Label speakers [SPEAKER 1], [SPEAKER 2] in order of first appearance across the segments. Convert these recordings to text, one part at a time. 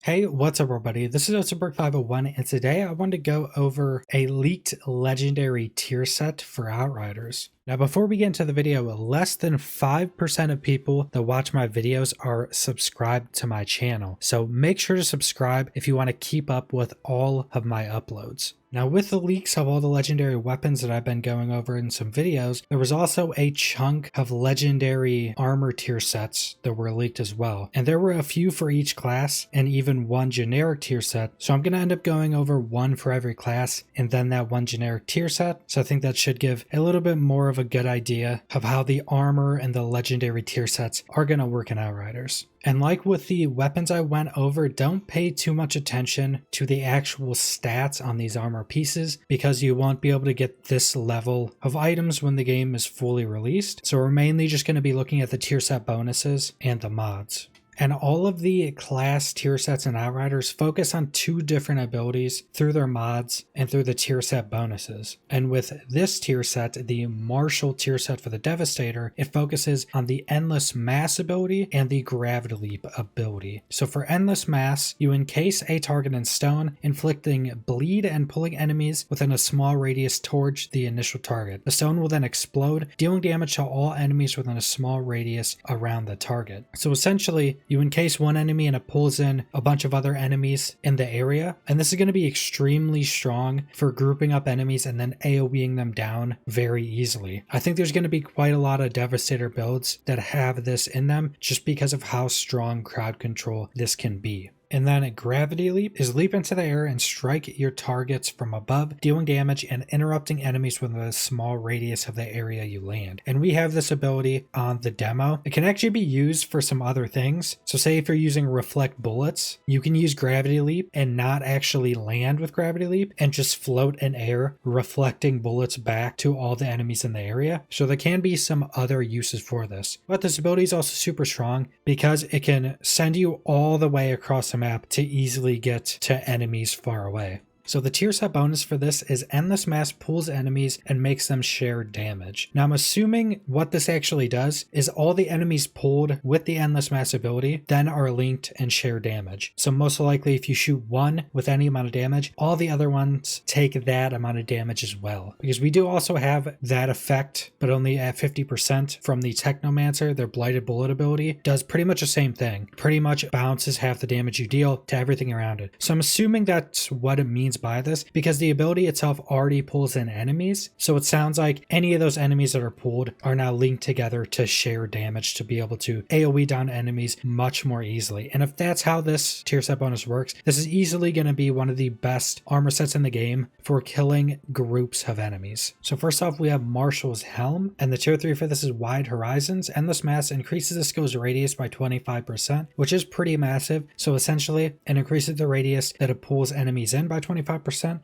[SPEAKER 1] Hey, what's up everybody? This is Osterberg501 and today I wanted to go over a leaked legendary tier set for Outriders. Now before we get into the video, less than 5% of people that watch my videos are subscribed to my channel. So make sure to subscribe if you want to keep up with all of my uploads. Now with the leaks of all the legendary weapons that I've been going over in some videos, there was also a chunk of legendary armor tier sets that were leaked as well. And there were a few for each class and even one generic tier set. So I'm going to end up going over one for every class and then that one generic tier set. So I think that should give a little bit more of a good idea of how the armor and the legendary tier sets are going to work in Outriders. And like with the weapons I went over, don't pay too much attention to the actual stats on these armor pieces because you won't be able to get this level of items when the game is fully released. So we're mainly just going to be looking at the tier set bonuses and the mods. And all of the class tier sets in Outriders focus on two different abilities through their mods and through the tier set bonuses. And with this tier set, the Marshal tier set for the Devastator, it focuses on the Endless Mass ability and the Gravity Leap ability. So for Endless Mass, you encase a target in stone, inflicting bleed and pulling enemies within a small radius towards the initial target. The stone will then explode, dealing damage to all enemies within a small radius around the target. So essentially, you encase one enemy and it pulls in a bunch of other enemies in the area. And this is going to be extremely strong for grouping up enemies and then AoEing them down very easily. I think there's going to be quite a lot of Devastator builds that have this in them just because of how strong crowd control this can be. And then a Gravity Leap is leap into the air and strike your targets from above, dealing damage and interrupting enemies within a small radius of the area you land. And we have this ability on the demo. It can actually be used for some other things. So say if you're using Reflect Bullets, you can use Gravity Leap and not actually land with Gravity Leap and just float in air, reflecting bullets back to all the enemies in the area. So there can be some other uses for this. But this ability is also super strong because it can send you all the way across the map to easily get to enemies far away. So the tier set bonus for this is Endless Mass pulls enemies and makes them share damage. Now I'm assuming what this actually does is all the enemies pulled with the Endless Mass ability then are linked and share damage. So most likely if you shoot one with any amount of damage, all the other ones take that amount of damage as well. Because we do also have that effect, but only at 50% from the Technomancer. Their Blighted Bullet ability does pretty much the same thing. Pretty much bounces half the damage you deal to everything around it. So I'm assuming that's what it means by this because the ability itself already pulls in enemies. So it sounds like any of those enemies that are pulled are now linked together to share damage to be able to AoE down enemies much more easily. And if that's how this tier set bonus works, this is easily going to be one of the best armor sets in the game for killing groups of enemies. So first off, we have Marshal's Helm, and the tier 3 for this is Wide Horizons. Endless Mass increases the skill's radius by 25%, which is pretty massive. So essentially, it increases the radius that it pulls enemies in by 25%,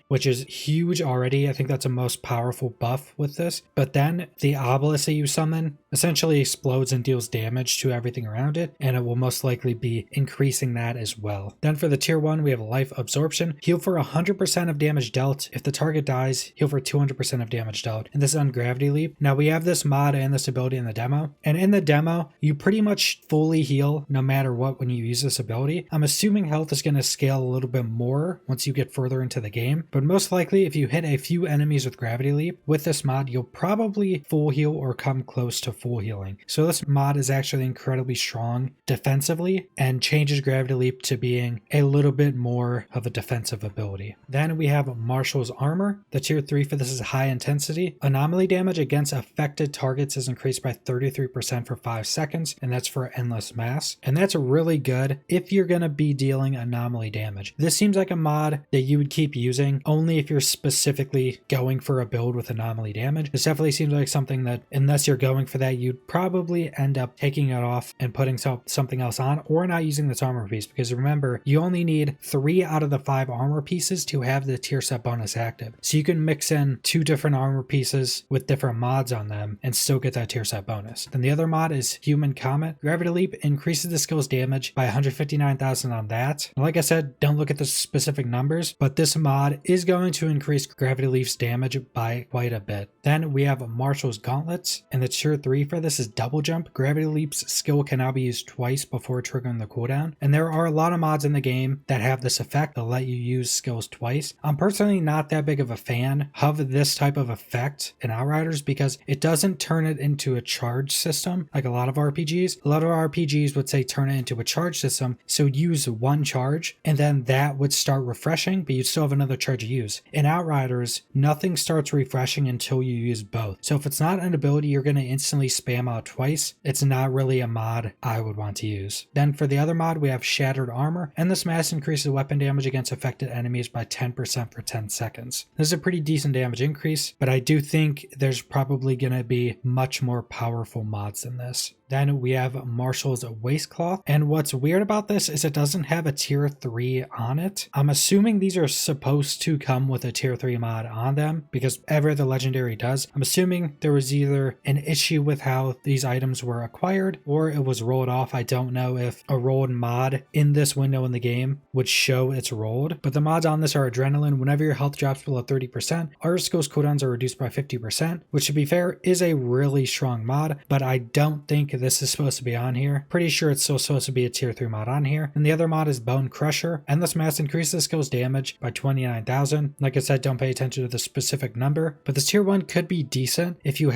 [SPEAKER 1] which is huge already. I think that's the most powerful buff with this. But then the obelisk that you summon essentially explodes and deals damage to everything around it, and it will most likely be increasing that as well. Then for the tier 1, we have Life Absorption. Heal for 100% of damage dealt. If the target dies, heal for 200% of damage dealt. And this is on Gravity Leap. Now we have this mod and this ability in the demo. And in the demo, you pretty much fully heal no matter what when you use this ability. I'm assuming health is going to scale a little bit more once you get further into the game, but most likely if you hit a few enemies with Gravity Leap with this mod, you'll probably full heal or come close to full healing. So this mod is actually incredibly strong defensively and changes Gravity Leap to being a little bit more of a defensive ability. Then we have Marshal's Armor. The tier 3 for this is High Intensity. Anomaly damage against affected targets is increased by 33% for 5 seconds, and that's for Endless Mass. And that's really good if you're going to be dealing anomaly damage. This seems like a mod that you would keep using only if you're specifically going for a build with anomaly damage. This definitely seems like something that, unless you're going for that, you'd probably end up taking it off and putting something else on, or not using this armor piece, because remember, you only need 3 out of the 5 armor pieces to have the tier set bonus active. So you can mix in 2 different armor pieces with different mods on them and still get that tier set bonus. Then the other mod is Human Comet. Gravity Leap increases the skill's damage by 159,000 on that. And like I said, don't look at the specific numbers, but this this mod is going to increase Gravity Leaf's damage by quite a bit. Then we have Marshal's Gauntlets, and the tier 3 for this is Double Jump. Gravity Leap's skill can now be used twice before triggering the cooldown, and there are a lot of mods in the game that have this effect that let you use skills twice. I'm personally not that big of a fan of this type of effect in Outriders because it doesn't turn it into a charge system like a lot of RPGs. A lot of RPGs would say turn it into a charge system, so use one charge and then that would start refreshing, but you still have another charge to use. In Outriders, nothing starts refreshing until you use both. So if it's not an ability you're going to instantly spam out twice, it's not really a mod I would want to use. Then for the other mod, we have Shattered Armor, and this mass increases weapon damage against affected enemies by 10% for 10 seconds. This is a pretty decent damage increase, but I do think there's probably going to be much more powerful mods than this. Then we have Marshal's Waistcloth, and what's weird about this is it doesn't have a tier 3 on it. I'm assuming these are supposed to come with a tier 3 mod on them because every other legendary does. I'm assuming there was either an issue with how these items were acquired or it was rolled off. I don't know if a rolled mod in this window in the game would show it's rolled, but the mods on this are Adrenaline. Whenever your health drops below 30%, our skills cooldowns are reduced by 50%, which to be fair is a really strong mod, but I don't think this is supposed to be on here. Pretty sure it's still supposed to be a tier 3 mod on here. And the other mod is Bone Crusher. Endless Mass increases the skill's damage by 29,000. Like I said, don't pay attention to the specific number, but this tier 1 could be decent if you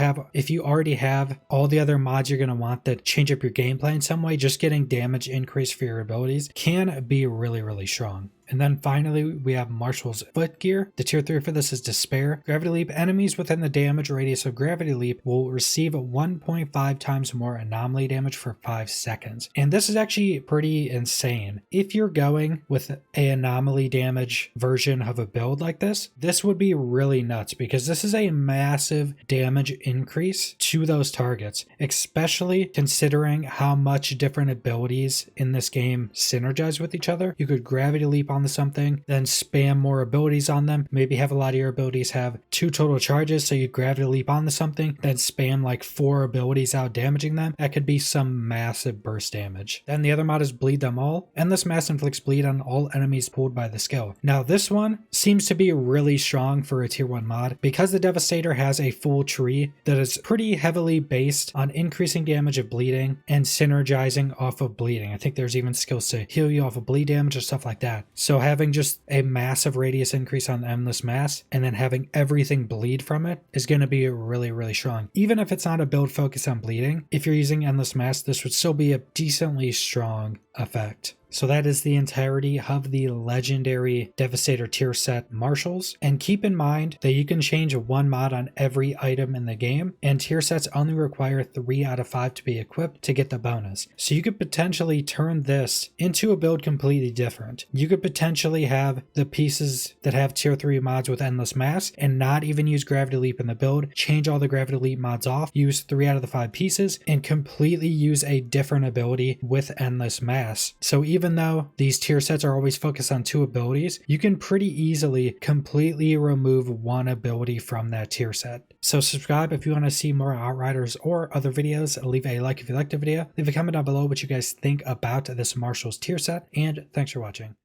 [SPEAKER 1] already have all the other mods you're going to want that change up your gameplay in some way. Just getting damage increase for your abilities can be really, really strong. And then finally, we have Marshal's Footgear. The tier 3 for this is Despair. Gravity Leap enemies within the damage radius of Gravity Leap will receive 1.5 times more anomaly damage for 5 seconds. And this is actually pretty insane. If you're going with an anomaly damage version of a build like this, this would be really nuts because this is a massive damage increase to those targets, especially considering how much different abilities in this game synergize with each other. You could Gravity Leap onto something, then spam more abilities on them. Maybe have a lot of your abilities have 2 total charges, so you Gravity Leap onto something, then spam like 4 abilities out damaging them. That could be some massive burst damage. Then the other mod is Bleed Them All, and this mass inflicts bleed on all enemies pulled by the skill. Now this one seems to be really strong for a tier 1 mod because the Devastator has a full tree that is pretty heavily based on increasing damage of bleeding and synergizing off of bleeding. I think there's even skills to heal you off of bleed damage or stuff like that. So having just a massive radius increase on Endless Mass and then having everything bleed from it is going to be really, really strong. Even if it's not a build focused on bleeding, if you're using Endless Mass, this would still be a decently strong effect. So that is the entirety of the legendary Devastator tier set Marshals. And keep in mind that you can change one mod on every item in the game, and tier sets only require 3 out of 5 to be equipped to get the bonus. So you could potentially turn this into a build completely different. You could potentially have the pieces that have tier 3 mods with Endless Mass and not even use Gravity Leap in the build, change all the Gravity Leap mods off, use 3 out of the 5 pieces, and completely use a different ability with Endless Mass. So even though these tier sets are always focused on 2 abilities, you can pretty easily completely remove 1 ability from that tier set. So subscribe if you want to see more Outriders or other videos. Leave a like if you liked the video. Leave a comment down below what you guys think about this Marshal's tier set, and thanks for watching.